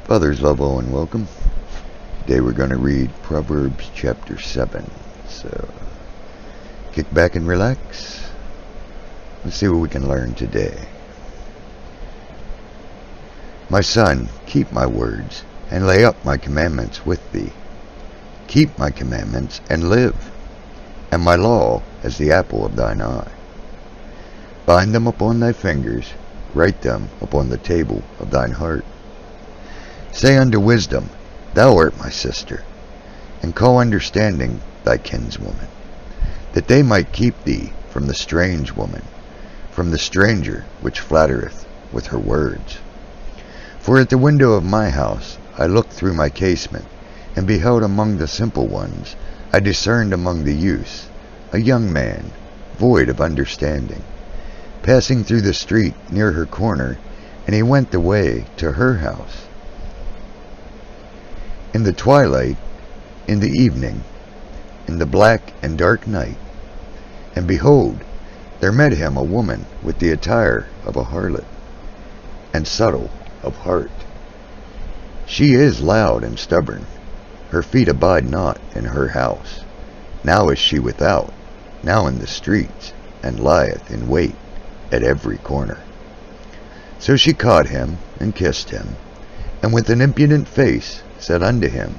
Father's love all and welcome. Today we're going to read Proverbs chapter 7. So kick back and relax. Let's see what we can learn today. My son, keep my words and lay up my commandments with thee. Keep my commandments and live, and my law as the apple of thine eye. Bind them upon thy fingers, write them upon the table of thine heart. Say unto wisdom, Thou art my sister, and call understanding thy kinswoman, that they might keep thee from the strange woman, from the stranger which flattereth with her words. For at the window of my house I looked through my casement, and beheld among the simple ones, I discerned among the youths, a young man, void of understanding, passing through the street near her corner, and he went the way to her house. In the twilight, in the evening, in the black and dark night, and behold, there met him a woman with the attire of a harlot, and subtle of heart. She is loud and stubborn, her feet abide not in her house. Now is she without, now in the streets, and lieth in wait at every corner. So she caught him, and kissed him, and with an impudent face said unto him,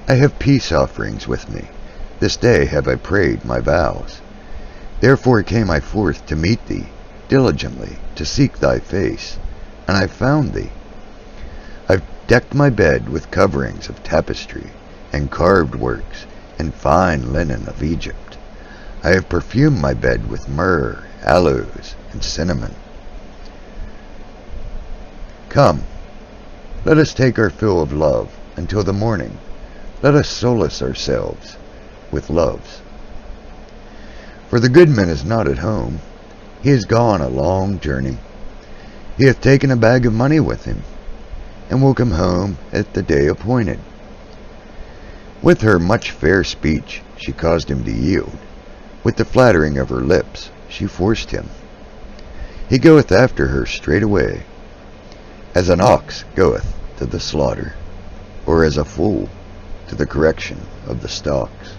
I have peace offerings with me, this day have I prayed my vows. Therefore came I forth to meet thee, diligently to seek thy face, and I found thee. I've decked my bed with coverings of tapestry, and carved works, and fine linen of Egypt. I have perfumed my bed with myrrh, aloes, and cinnamon. Come, let us take our fill of love until the morning. Let us solace ourselves with loves. For the good man is not at home. He is gone a long journey. He hath taken a bag of money with him, and will come home at the day appointed. With her much fair speech she caused him to yield. With the flattering of her lips she forced him. He goeth after her straightway, as an ox goeth to the slaughter, or as a fool to the correction of the stocks.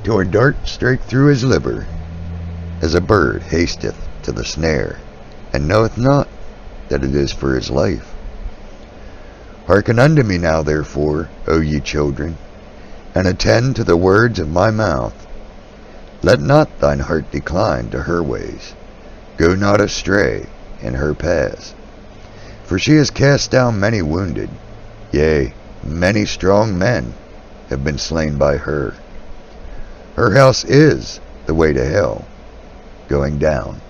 Till a dart strike through his liver, as a bird hasteth to the snare, and knoweth not that it is for his life. Hearken unto me now, therefore, O ye children, and attend to the words of my mouth. Let not thine heart decline to her ways. Go not astray in her paths. For she has cast down many wounded, yea, many strong men have been slain by her. Her house is the way to hell, going down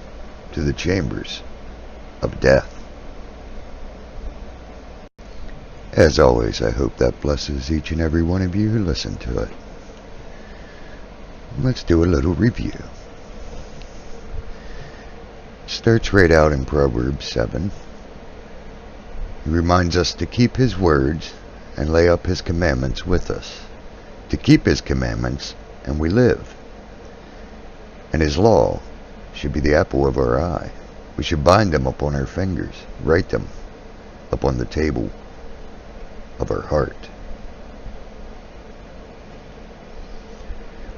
to the chambers of death. As always, I hope that blesses each and every one of you who listen to it. Let's do a little review. Starts right out in Proverbs 7. He reminds us to keep his words and lay up his commandments with us. To keep his commandments, and we live. And his law should be the apple of our eye. We should bind them upon our fingers, write them upon the table of our heart.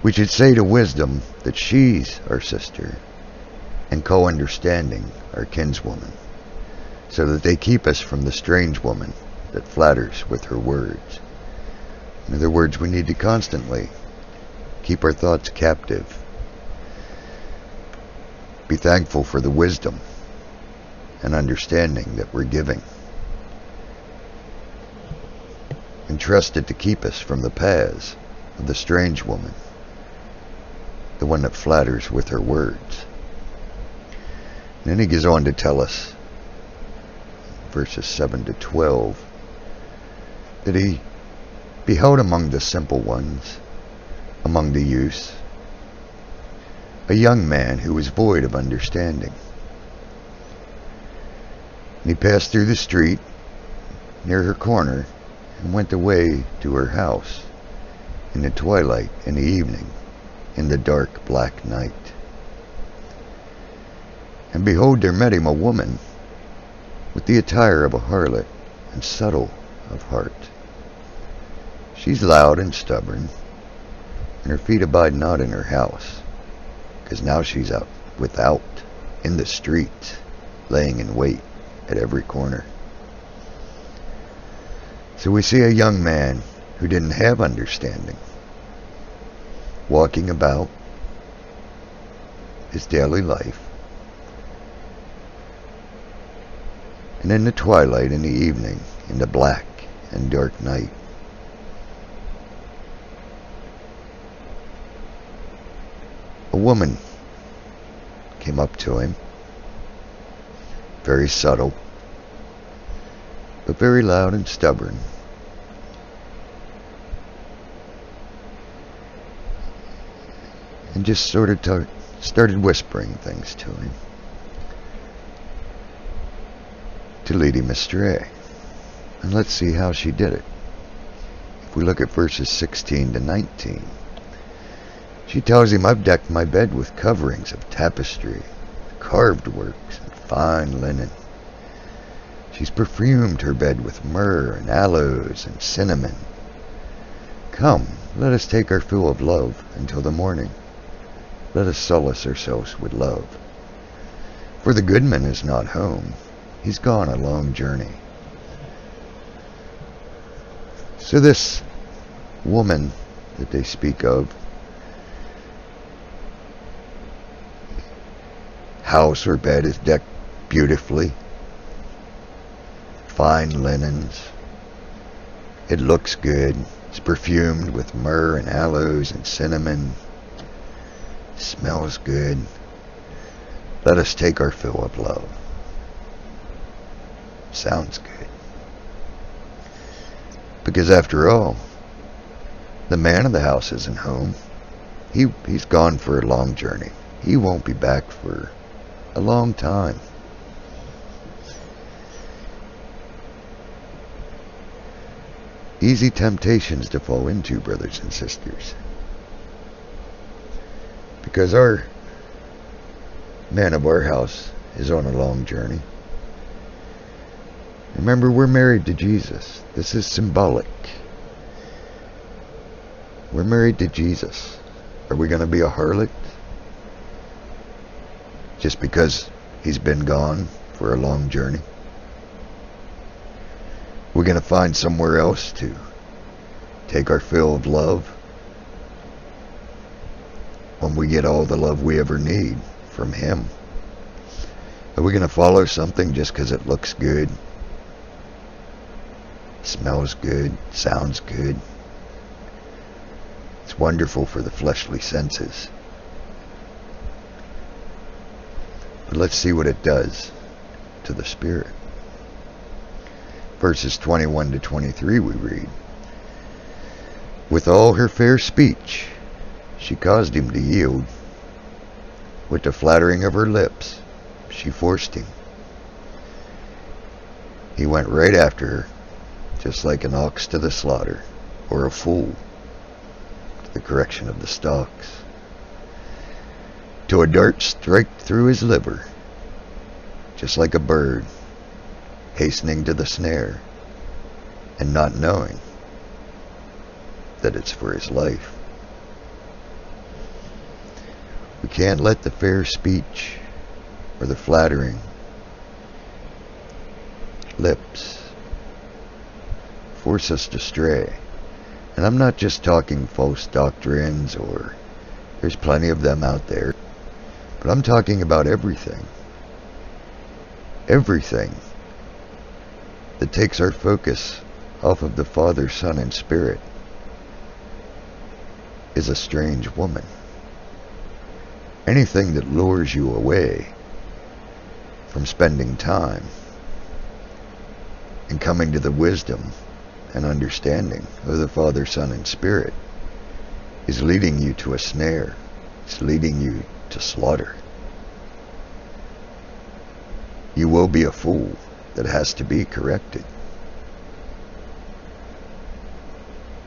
We should say to wisdom that she's our sister, and call understanding our kinswoman, so that they keep us from the strange woman that flatters with her words. In other words, we need to constantly keep our thoughts captive. Be thankful for the wisdom and understanding that we're giving, and trust it to keep us from the paths of the strange woman, the one that flatters with her words. And then he goes on to tell us, verses 7 to 12, that he beheld among the simple ones, among the youths, a young man who was void of understanding. And he passed through the street near her corner, and went away to her house in the twilight, in the evening, in the dark black night. And behold, there met him a woman with the attire of a harlot, and subtle of heart. She's loud and stubborn, and her feet abide not in her house, 'cause now she's out without, in the street, laying in wait at every corner. So we see a young man who didn't have understanding, walking about his daily life, and in the twilight, in the evening, in the black and dark night, a woman came up to him, very subtle, but very loud and stubborn. And just sort of started whispering things to him to lead him astray. And let's see how she did it. If we look at verses 16 to 19, she tells him, I've decked my bed with coverings of tapestry, carved works, and fine linen. She's perfumed her bed with myrrh and aloes and cinnamon. Come, let us take our fill of love until the morning. Let us solace ourselves with love. For the good man is not home. He's gone a long journey. So this woman that they speak of, house or bed is decked beautifully, fine linens, it looks good, it's perfumed with myrrh and aloes and cinnamon, smells good. Let us take our fill of love. Sounds good. Because after all, the man of the house isn't home. He's gone for a long journey. He won't be back for a long time. Easy temptations to fall into, brothers and sisters. Because our man of our house is on a long journey. Remember, we're married to Jesus. This is symbolic. We're married to Jesus. Are we going to be a harlot just because he's been gone for a long journey? We're going to find somewhere else to take our fill of love when we get all the love we ever need from him? Are we going to follow something just because it looks good, smells good, sounds good? It's wonderful for the fleshly senses. But let's see what it does to the spirit. Verses 21 to 23 we read, with all her fair speech she caused him to yield. With the flattering of her lips she forced him. He went right after her, just like an ox to the slaughter, or a fool to the correction of the stocks, till a dart strike through his liver, just like a bird hastening to the snare, and not knowing that it's for his life. We can't let the fair speech or the flattering lips force us to stray. And I'm not just talking false doctrines, or there's plenty of them out there, but I'm talking about everything. Everything that takes our focus off of the Father, Son, and Spirit is a strange woman. Anything that lures you away from spending time and coming to the wisdom and understanding of the Father, Son, and Spirit is leading you to a snare. It's leading you to slaughter. You will be a fool that has to be corrected.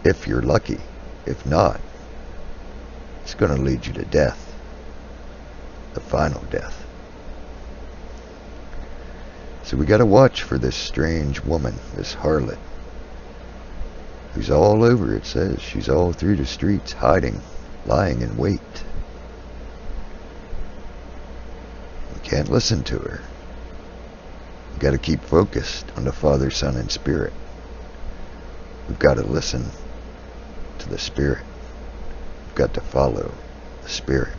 If you're lucky. If not, it's going to lead you to death. The final death. So we got to watch for this strange woman, this harlot, who's all over, it says. She's all through the streets, hiding, lying in wait. We can't listen to her. We've got to keep focused on the Father, Son, and Spirit. We've got to listen to the Spirit. We've got to follow the Spirit.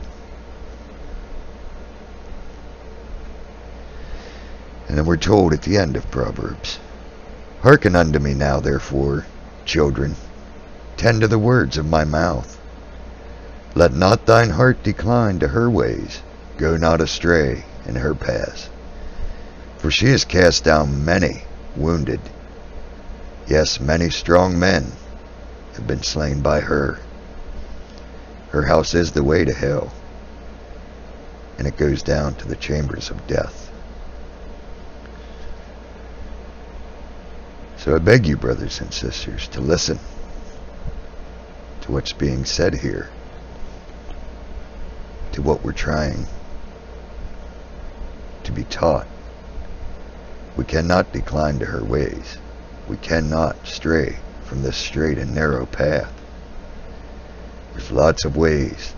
And then we're told at the end of Proverbs, Hearken unto me now, therefore, children, tend to the words of my mouth. Let not thine heart decline to her ways, go not astray in her paths. For she has cast down many wounded. Yes, many strong men have been slain by her. Her house is the way to hell, and it goes down to the chambers of death. So I beg you, brothers and sisters, to listen to what's being said here, to what we're trying to be taught. We cannot decline to her ways. We cannot stray from this straight and narrow path. There's lots of ways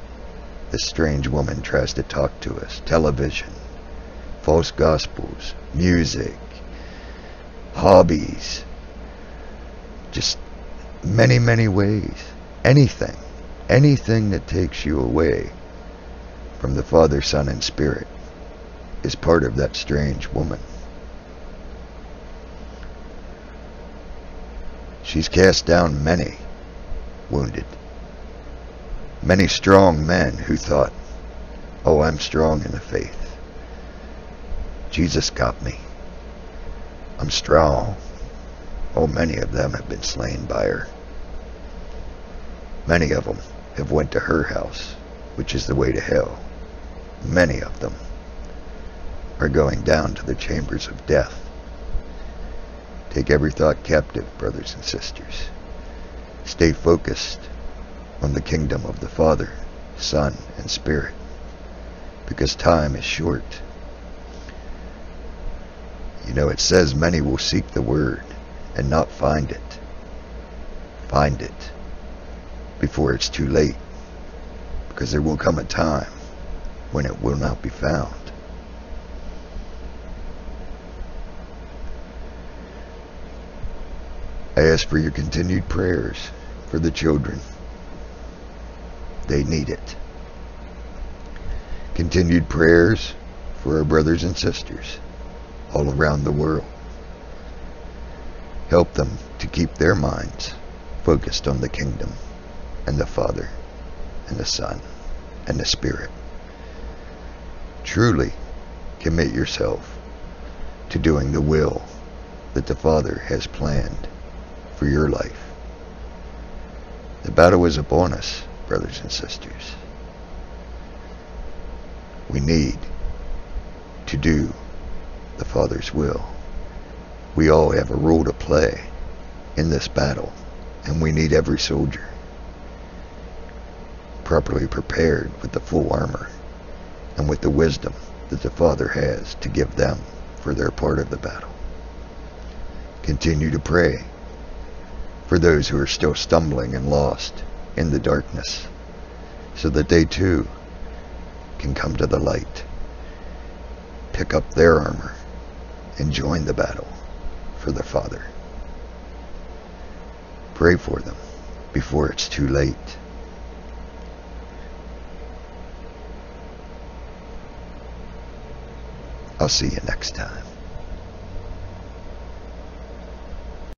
this strange woman tries to talk to us. Television, false gospels, music, hobbies, just many, many ways. Anything that takes you away from the Father, Son, and Spirit is part of that strange woman. She's cast down many wounded. Many strong men who thought, oh, I'm strong in the faith. Jesus got me. I'm strong. Oh, many of them have been slain by her. Many of them have went to her house, which is the way to hell. Many of them are going down to the chambers of death. Take every thought captive, brothers and sisters. Stay focused on the kingdom of the Father, Son, and Spirit, because time is short. You know, it says many will seek the word and not find it. Find it before it's too late, because there will come a time when it will not be found. I ask for your continued prayers for the children. They need it. Continued prayers for our brothers and sisters all around the world. Help them to keep their minds focused on the kingdom and the Father and the Son and the Spirit. Truly commit yourself to doing the will that the Father has planned for your life. The battle is upon us, brothers and sisters. We need to do the Father's will. We all have a role to play in this battle, and we need every soldier properly prepared with the full armor and with the wisdom that the Father has to give them for their part of the battle. Continue to pray for those who are still stumbling and lost in the darkness, so that they too can come to the light, pick up their armor, and join the battle for the Father. Pray for them before it's too late. I'll see you next time.